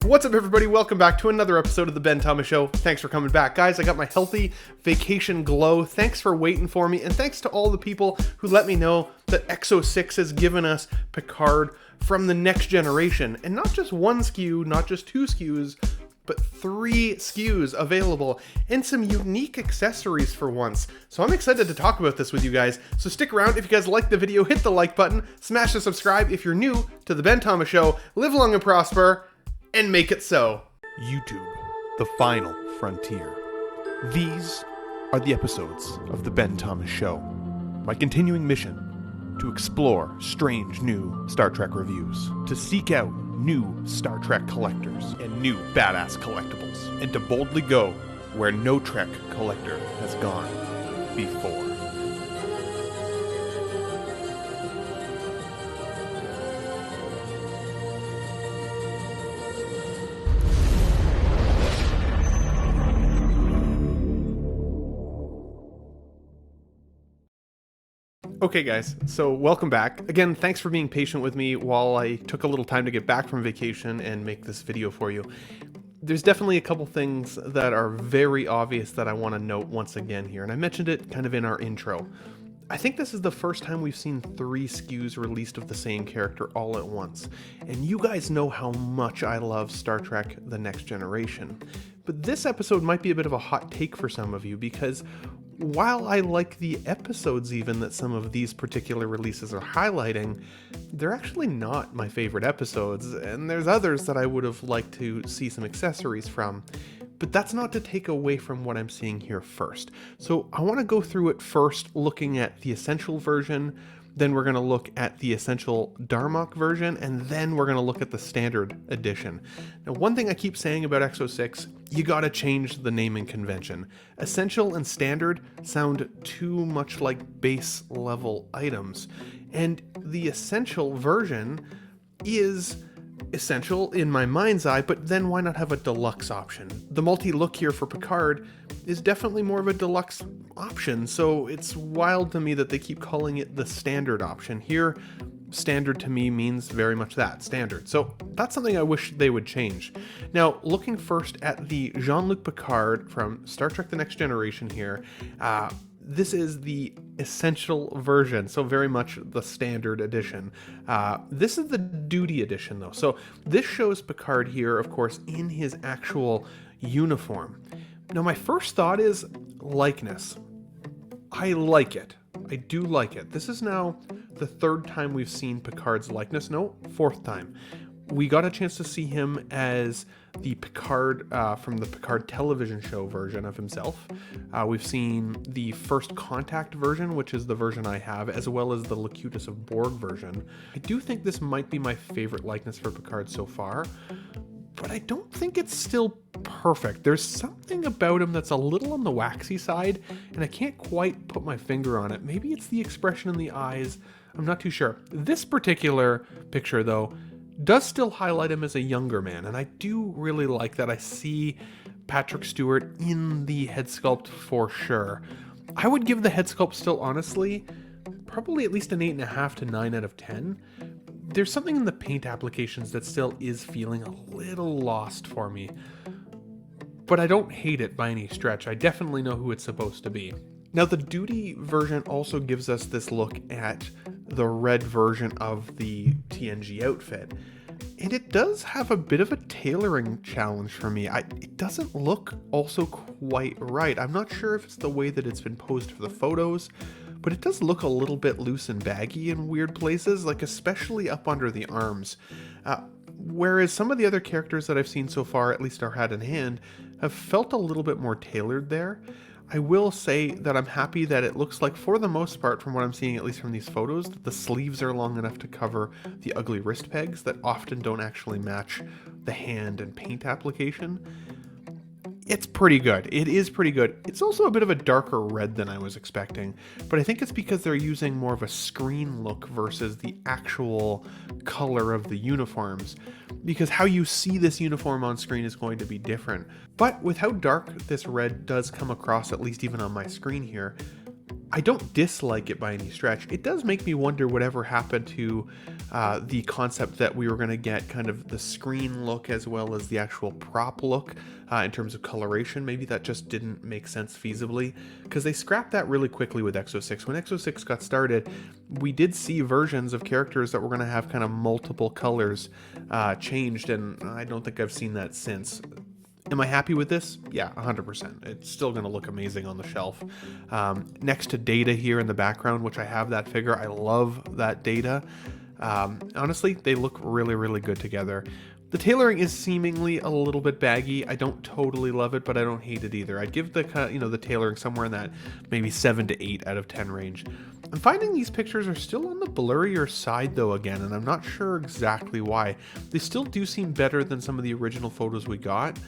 What's up, everybody? Welcome back to another episode of the Ben Thomas Show. Thanks for coming back. Guys, I got my healthy vacation glow. Thanks for waiting for me, and thanks to all the people who let me know that EXO-6 has given us Picard from the next generation. And not just one SKU, not just two SKUs, but 3 SKUs available, and some unique accessories for once. So I'm excited to talk about this with you guys. So stick around. If you guys like the video, hit the like button, smash the subscribe if you're new to the Ben Thomas Show. Live long and prosper, and make it so. YouTube, the final frontier. These are the episodes of the Ben Thomas Show. My continuing mission to explore strange new Star Trek reviews, to seek out new Star Trek collectors and new badass collectibles, and to boldly go where no Trek collector has gone before. Okay guys, so welcome back. Again, thanks for being patient with me while I took a little time to get back from vacation and make this video for you. There's definitely a couple things that are very obvious that I want to note once again here, and I mentioned it kind of in our intro. I think this is the first time we've seen 3 SKUs released of the same character all at once, and you guys know how much I love Star Trek The Next Generation. But this episode might be a bit of a hot take for some of you, because while I like the episodes even that some of these particular releases are highlighting, they're actually not my favorite episodes, and there's others that I would have liked to see some accessories from. But that's not to take away from what I'm seeing here first. So I want to go through it first, looking at the Essential version, then we're going to look at the Essential Darmok version, and then we're going to look at the Standard Edition. Now, one thing I keep saying about EXO-6, you got to change the naming convention. Essential and Standard sound too much like base level items, and the Essential version is essential in my mind's eye, but then why not have a deluxe option? The multi-look here for Picard is definitely more of a deluxe option, so it's wild to me that they keep calling it the standard option. Here, standard to me means very much that, standard. So that's something I wish they would change. Now, looking first at the Jean-Luc Picard from Star Trek The Next Generation here, this is the Essential version, so very much the Standard Edition. This is the Duty Edition, though. So this shows Picard here, of course, in his actual uniform. Now, my first thought is likeness. I like it. I do like it. This is now the 3rd time we've seen Picard's likeness. No, 4th time. We got a chance to see him as the Picard from the Picard television show version of himself. We've seen the First Contact version, which is the version I have, as well as the Locutus of Borg version. I do think this might be my favorite likeness for Picard so far, but I don't think it's still perfect. There's something about him that's a little on the waxy side, and I can't quite put my finger on it. Maybe it's the expression in the eyes. I'm not too sure. This particular picture, though, does still highlight him as a younger man, and I do really like that. I see Patrick Stewart in the head sculpt for sure. I would give the head sculpt still, honestly, probably at least an 8.5 to 9 out of 10. There's something in the paint applications that still is feeling a little lost for me, but I don't hate it by any stretch. I definitely know who it's supposed to be. Now, the Duty version also gives us this look at the red version of the TNG outfit, and it does have a bit of a tailoring challenge for me. It doesn't look also quite right. I'm not sure if it's the way that it's been posed for the photos, but it does look a little bit loose and baggy in weird places, like especially up under the arms. Whereas some of the other characters that I've seen so far, at least our hat in hand, have felt a little bit more tailored there. I will say that I'm happy that it looks like, for the most part, from what I'm seeing, at least from these photos, that the sleeves are long enough to cover the ugly wrist pegs that often don't actually match the hand and paint application. It's pretty good. It is pretty good. It's also a bit of a darker red than I was expecting, but I think it's because they're using more of a screen look versus the actual color of the uniforms, because how you see this uniform on screen is going to be different. But with how dark this red does come across, at least even on my screen here, I don't dislike it by any stretch. It does make me wonder whatever happened to the concept that we were going to get kind of the screen look as well as the actual prop look in terms of coloration. Maybe that just didn't make sense feasibly, because they scrapped that really quickly with EXO-6. When EXO-6 got started, we did see versions of characters that were going to have kind of multiple colors changed, and I don't think I've seen that since. Am I happy with this? Yeah, 100%. It's still going to look amazing on the shelf. Next to Data here in the background, which I have that figure. I love that Data. Honestly, they look really, really good together. The tailoring is seemingly a little bit baggy. I don't totally love it, but I don't hate it either. I'd give the the tailoring somewhere in that maybe 7 to 8 out of 10 range. I'm finding these pictures are still on the blurrier side though again, and I'm not sure exactly why. They still do seem better than some of the original photos we got,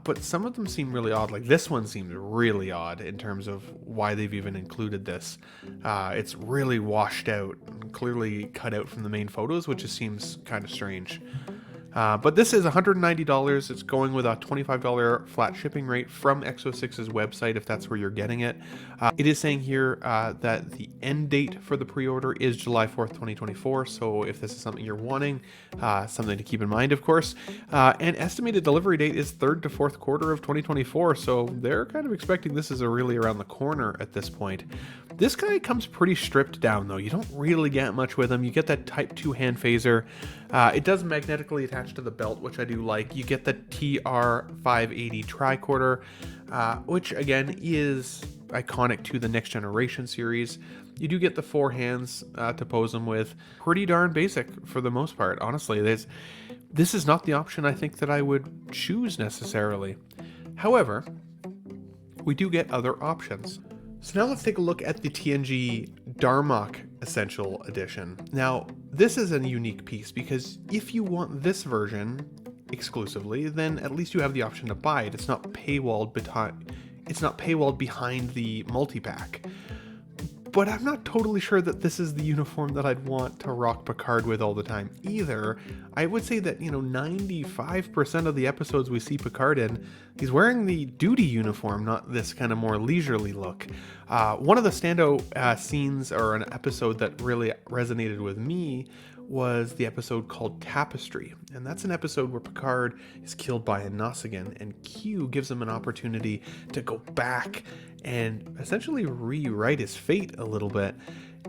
but some of them seem really odd. Like this one seems really odd in terms of why they've even included this. It's really washed out, and clearly cut out from the main photos, which just seems kind of strange. But this is $190. It's going with a $25 flat shipping rate from EXO-6's website, if that's where you're getting it. It is saying here that the end date for the pre-order is July 4th, 2024. So if this is something you're wanting, something to keep in mind, of course. And estimated delivery date is 3rd to 4th quarter of 2024. So they're kind of expecting this is really around the corner at this point. This guy comes pretty stripped down though. You don't really get much with him. You get that Type 2 hand phaser. It does magnetically attach to the belt, which I do like. You get the TR580 tricorder, which again is iconic to the Next Generation series. You do get the 4 hands to pose them with. Pretty darn basic for the most part, honestly. This is not the option I think that I would choose necessarily. However, we do get other options. So now let's take a look at the TNG Darmok Essential Edition. Now, this is a unique piece because if you want this version exclusively, then at least you have the option to buy it. It's not paywalled behind the multi-pack. But I'm not totally sure that this is the uniform that I'd want to rock Picard with all the time either. I would say that, 95% of the episodes we see Picard in, he's wearing the duty uniform, not this kind of more leisurely look. One of the standout scenes or an episode that really resonated with me was the episode called Tapestry. And that's an episode where Picard is killed by a Nausicaan, and Q gives him an opportunity to go back and essentially rewrite his fate a little bit.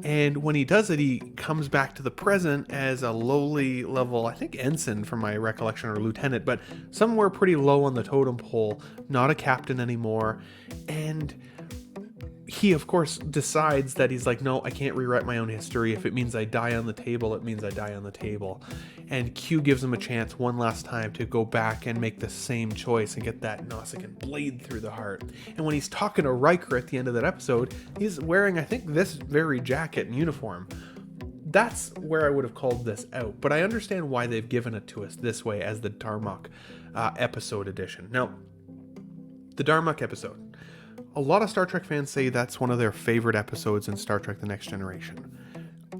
And when he does it, he comes back to the present as a lowly level, I think ensign from my recollection, or lieutenant, but somewhere pretty low on the totem pole, not a captain anymore. And he, of course, decides that he's like, no, I can't rewrite my own history. If it means I die on the table, it means I die on the table. And Q gives him a chance one last time to go back and make the same choice and get that Nausicaan blade through the heart. And when he's talking to Riker at the end of that episode, he's wearing, I think, this very jacket and uniform. That's where I would have called this out. But I understand why they've given it to us this way as the Darmok episode edition. Now, the Darmok episode. A lot of Star Trek fans say that's one of their favorite episodes in Star Trek The Next Generation.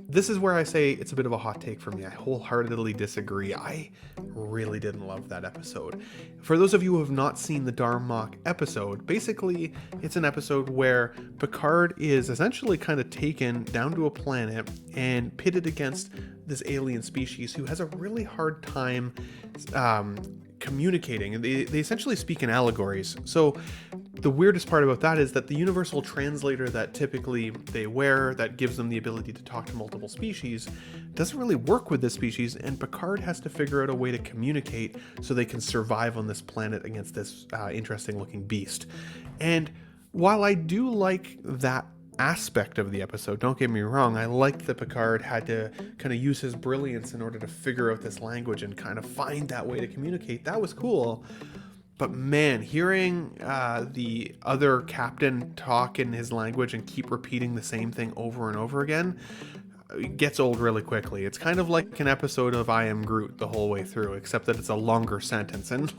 This is where I say it's a bit of a hot take for me. I wholeheartedly disagree. I really didn't love that episode. For those of you who have not seen the Darmok episode, basically it's an episode where Picard is essentially kind of taken down to a planet and pitted against this alien species who has a really hard time communicating. They essentially speak in allegories. So the weirdest part about that is that the universal translator that typically they wear that gives them the ability to talk to multiple species doesn't really work with this species, and Picard has to figure out a way to communicate so they can survive on this planet against this interesting looking beast. And while I do like that aspect of the episode, don't get me wrong, I liked that Picard had to kind of use his brilliance in order to figure out this language and kind of find that way to communicate. That was cool. But man, hearing the other captain talk in his language and keep repeating the same thing over and over again, it gets old really quickly. It's kind of like an episode of I Am Groot the whole way through, except that it's a longer sentence, and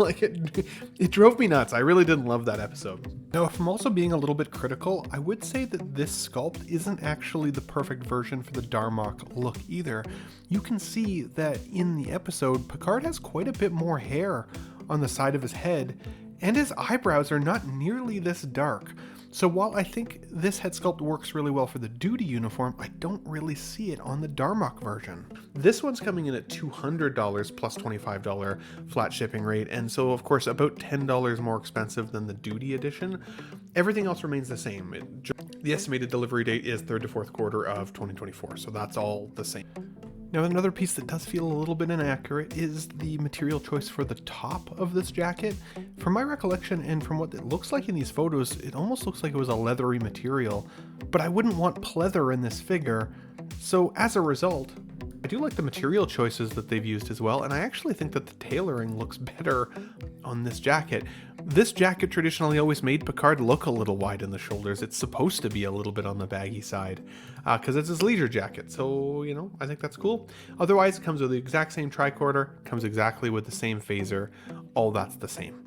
it drove me nuts. I really didn't love that episode. Now, if I'm also being a little bit critical, I would say that this sculpt isn't actually the perfect version for the Darmok look either. You can see that in the episode, Picard has quite a bit more hair on the side of his head, and his eyebrows are not nearly this dark. So while I think this head sculpt works really well for the duty uniform, I don't really see it on the Darmok version. This one's coming in at $200 plus $25 flat shipping rate, and so of course about $10 more expensive than the duty edition. Everything else remains the same. The estimated delivery date is 3rd to 4th quarter of 2024, so that's all the same. Now, another piece that does feel a little bit inaccurate is the material choice for the top of this jacket. From my recollection and from what it looks like in these photos, it almost looks like it was a leathery material, but I wouldn't want pleather in this figure. So as a result, I do like the material choices that they've used as well, and I actually think that the tailoring looks better on this jacket. This jacket traditionally always made Picard look a little wide in the shoulders. It's supposed to be a little bit on the baggy side because it's his leisure jacket. So, you know, I think that's cool. Otherwise, it comes with the exact same tricorder, comes exactly with the same phaser. All that's the same.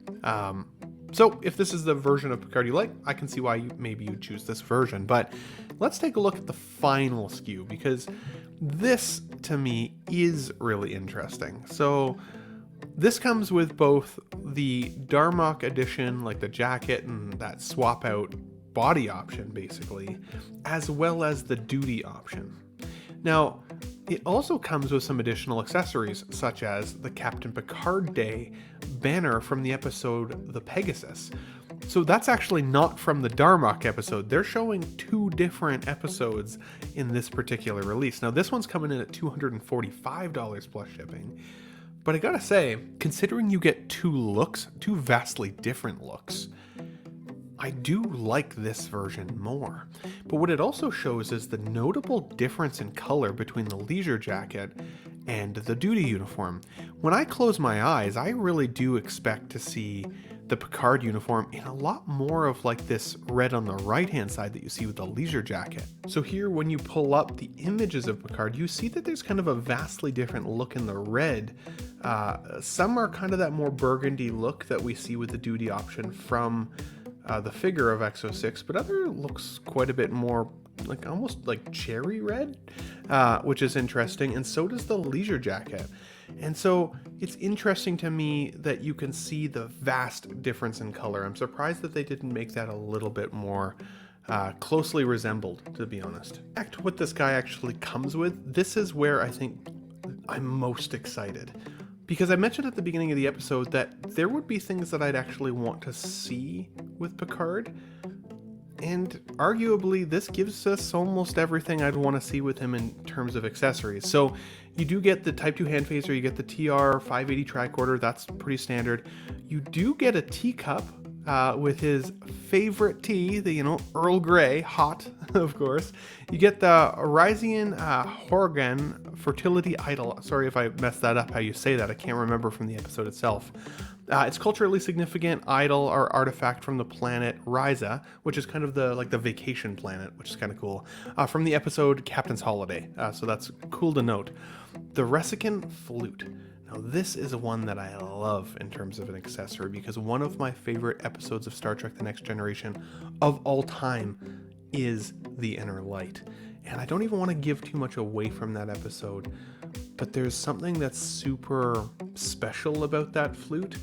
So if this is the version of Picard you like, I can see why maybe you choose this version. But let's take a look at the final SKU, because this, to me, is really interesting. So this comes with both the Darmok edition, like the jacket and that swap out body option, basically, as well as the duty option. Now, it also comes with some additional accessories, such as the Captain Picard Day banner from the episode The Pegasus. So that's actually not from the Darmok episode. They're showing two different episodes in this particular release. Now, this one's coming in at $245 plus shipping. But I gotta say, considering you get two vastly different looks, I do like this version more. But what it also shows is the notable difference in color between the leisure jacket and the duty uniform. When I close my eyes, I really do expect to see the Picard uniform in a lot more of like this red on the right hand side that you see with the leisure jacket. So here, when you pull up the images of Picard, you see that there's kind of a vastly different look in the red. Some are kind of that more burgundy look that we see with the duty option from the figure of EXO-6, but other looks quite a bit more like almost like cherry red, which is interesting, and so does the leisure jacket. And so it's interesting to me that you can see the vast difference in color. I'm surprised that they didn't make that a little bit more closely resembled, to be honest. Back to what this guy actually comes with, this is where I think I'm most excited. Because I mentioned at the beginning of the episode that there would be things that I'd actually want to see with Picard. And arguably, this gives us almost everything I'd want to see with him in terms of accessories. So you do get the Type 2 hand phaser, you get the TR 580 tricorder, that's pretty standard. You do get a teacup with his favorite tea, the Earl Grey, hot, of course. You get the Ryzian Horgan Fertility Idol. Sorry if I messed that up, how you say that. I can't remember from the episode itself. It's culturally significant idol or artifact from the planet Ryza, which is kind of the vacation planet, which is kind of cool, from the episode Captain's Holiday. So that's cool to note. The Resican flute. Now, this is one that I love in terms of an accessory, because one of my favorite episodes of Star Trek The Next Generation of all time is The Inner Light. And I don't even want to give too much away from that episode, but there's something that's super special about that flute,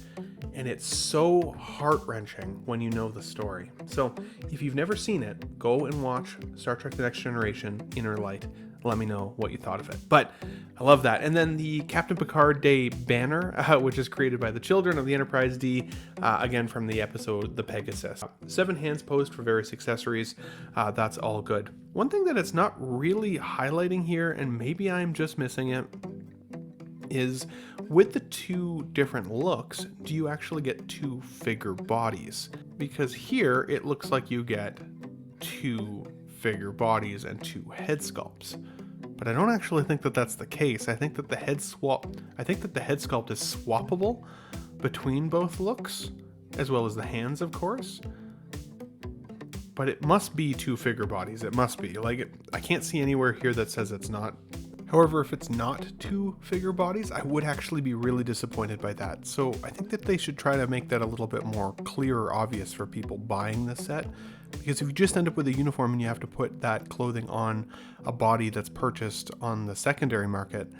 and it's so heart-wrenching when you know the story. So if you've never seen it, go and watch Star Trek The Next Generation, Inner Light. Let me know what you thought of it. But I love that. And then the Captain Picard Day banner, which is created by the children of the Enterprise D, again from the episode The Pegasus. 7 hands posed for various accessories. That's all good. One thing that it's not really highlighting here, and maybe I'm just missing it, is with the two different looks, do you actually get two figure bodies? Because here it looks like you get two figure bodies and two head sculpts, but I don't actually think that that's the case. I think that the head sculpt is swappable between both looks, as well as the hands, of course. But it must be two figure bodies. It must be. I can't see anywhere here that says it's not. However, if it's not two figure bodies, I would actually be really disappointed by that. So I think that they should try to make that a little bit more clear or obvious for people buying this set. Because if you just end up with a uniform and you have to put that clothing on a body that's purchased on the secondary market,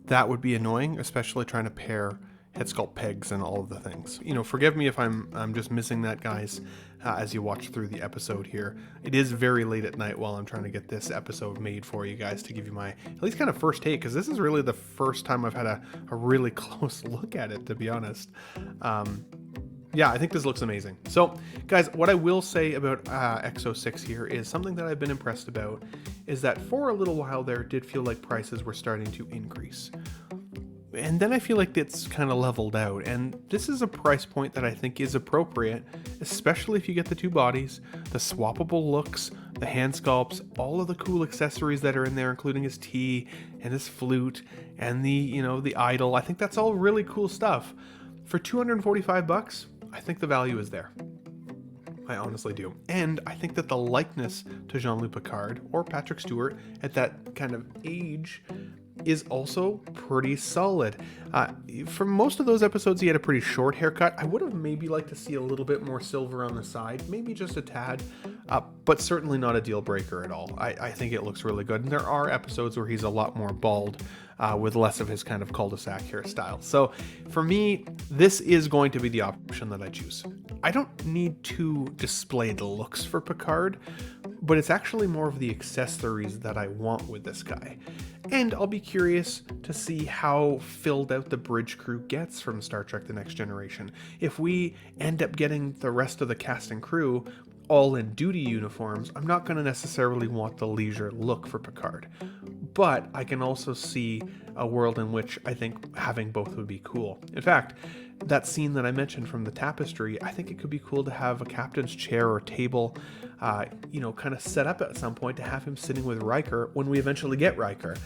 that would be annoying, especially trying to pair head sculpt pegs and all of the things. You know, forgive me if I'm just missing that, guys, as you watch through the episode here. It is very late at night while I'm trying to get this episode made for you guys to give you my at least kind of first take, because this is really the first time I've had a really close look at it, to be honest. Yeah, I think this looks amazing. So, guys, what I will say about EXO-6 here is something that I've been impressed about is that for a little while there, it did feel like prices were starting to increase. And then I feel like it's kind of leveled out, and this is a price point that I think is appropriate, especially if you get the two bodies, the swappable looks, the hand sculpts, all of the cool accessories that are in there, including his tea and his flute and the, you know, the idol. I think that's all really cool stuff. For $245, I think the value is there. I honestly do. And I think that the likeness to Jean-Luc Picard or Patrick Stewart at that kind of age is also pretty solid. For most of those episodes, he had a pretty short haircut. I would have maybe liked to see a little bit more silver on the side, maybe just a tad, but certainly not a deal breaker at all. I think it looks really good. And there are episodes where he's a lot more bald with less of his kind of cul-de-sac hairstyle. So for me, this is going to be the option that I choose. I don't need to display the looks for Picard, but it's actually more of the accessories that I want with this guy. And I'll be curious to see how filled out the bridge crew gets from Star Trek The Next Generation. If we end up getting the rest of the cast and crew all in duty uniforms, I'm not going to necessarily want the leisure look for Picard. But I can also see a world in which I think having both would be cool. In fact, that scene that I mentioned from the tapestry, I think it could be cool to have a captain's chair or table, kind of set up at some point to have him sitting with Riker when we eventually get Riker.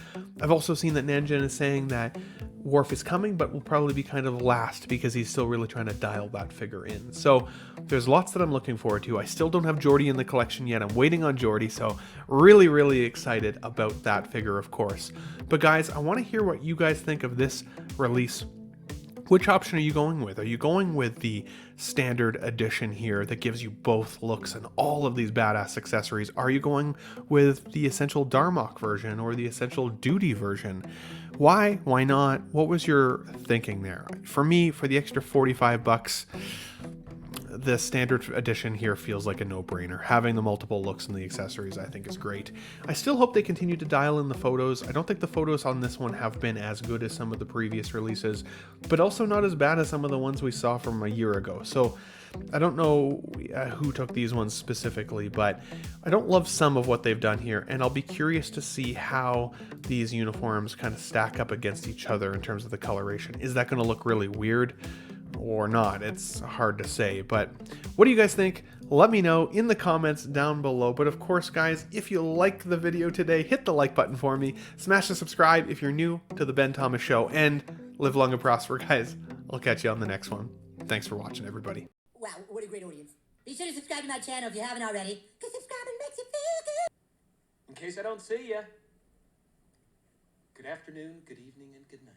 I've also seen that Nanjin is saying that Worf is coming, but will probably be kind of last because he's still really trying to dial that figure in. So there's lots that I'm looking forward to. I still don't have Geordi in the collection yet. I'm waiting on Geordi, so really, really excited about that figure, of course. But guys, I want to hear what you guys think of this release. Which option are you going with? Are you going with the standard edition here that gives you both looks and all of these badass accessories? Are you going with the essential Darmok version or the essential duty version? Why? Why not? What was your thinking there? For me, for the extra $45, the standard edition here feels like a no-brainer. Having the multiple looks and the accessories I think is great. I still hope they continue to dial in the photos. I don't think the photos on this one have been as good as some of the previous releases, but also not as bad as some of the ones we saw from a year ago. So I don't know who took these ones specifically, but I don't love some of what they've done here, and I'll be curious to see how these uniforms kind of stack up against each other in terms of the coloration. Is that going to look really weird or not? It's hard to say, but what do you guys think? Let me know in the comments down below. But of course, guys, if you liked the video today, hit the like button for me, smash the subscribe if you're new to the Ben Thomas Show, and live long and prosper, guys. I'll catch you on the next one. Thanks for watching, everybody. Wow, what a great audience. Be sure to subscribe to my channel if you haven't already, because subscribing makes you feel good. In case I don't see ya, good afternoon, good evening, and good night.